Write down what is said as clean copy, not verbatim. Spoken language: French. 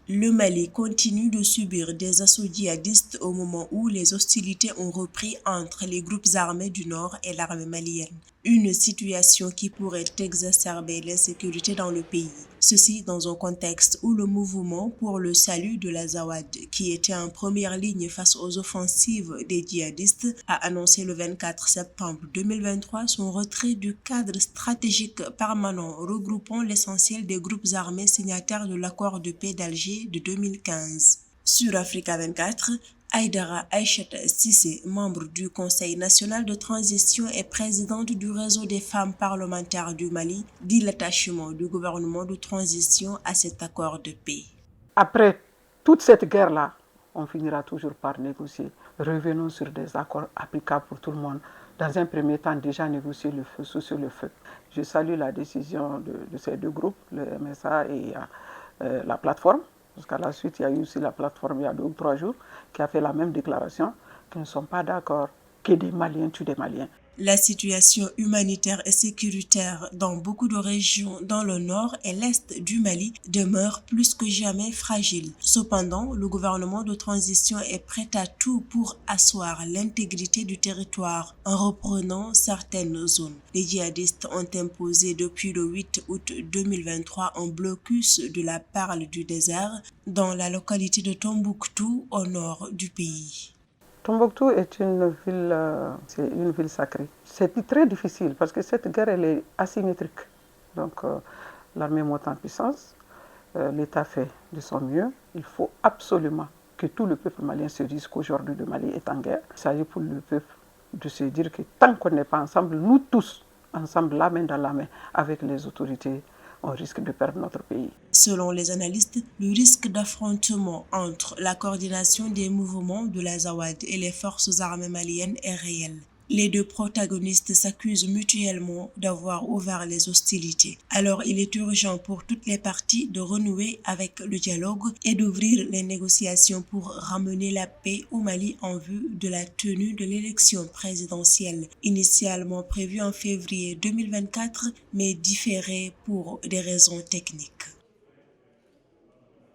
Le Mali continue de subir des assauts djihadistes au moment où les hostilités ont repris entre les groupes armés du Nord et l'armée malienne. Une situation qui pourrait exacerber l'insécurité dans le pays. Ceci dans un contexte où le mouvement pour le salut de l'Azawad, qui était en première ligne face aux offensives des djihadistes, a annoncé le 24 septembre 2023 son retrait du cadre stratégique permanent regroupant l'essentiel des groupes armés signataires de l'accord de paix d'Alger de 2015. Sur Africa 24, Aïdara Aïchata Cissé, membre du Conseil national de transition et présidente du réseau des femmes parlementaires du Mali, dit l'attachement du gouvernement de transition à cet accord de paix. Après toute cette guerre-là, on finira toujours par négocier. Revenons sur des accords applicables pour tout le monde. Dans un premier temps, déjà négocier le feu, sous le feu. Je salue la décision de ces deux groupes, le MSA et la plateforme. Parce qu'à la suite, il y a eu aussi la plateforme il y a 2 ou 3 jours qui a fait la même déclaration, qu'ils ne sont pas d'accord que des Maliens tuent des Maliens. La situation humanitaire et sécuritaire dans beaucoup de régions dans le nord et l'est du Mali demeure plus que jamais fragile. Cependant, le gouvernement de transition est prêt à tout pour asseoir l'intégrité du territoire en reprenant certaines zones. Les djihadistes ont imposé depuis le 8 août 2023 un blocus de la perle du désert dans la localité de Tombouctou au nord du pays. Tombouctou est c'est une ville sacrée. C'est très difficile parce que cette guerre elle est asymétrique. Donc l'armée monte en puissance, l'État fait de son mieux. Il faut absolument que tout le peuple malien se dise qu'aujourd'hui le Mali est en guerre. Il s'agit pour le peuple de se dire que tant qu'on n'est pas ensemble, nous tous, ensemble, la main dans la main, avec les autorités, on risque de perdre notre pays. Selon les analystes, le risque d'affrontement entre la coordination des mouvements de l'Azawad et les forces armées maliennes est réel. Les deux protagonistes s'accusent mutuellement d'avoir ouvert les hostilités. Alors il est urgent pour toutes les parties de renouer avec le dialogue et d'ouvrir les négociations pour ramener la paix au Mali en vue de la tenue de l'élection présidentielle, initialement prévue en février 2024, mais différée pour des raisons techniques.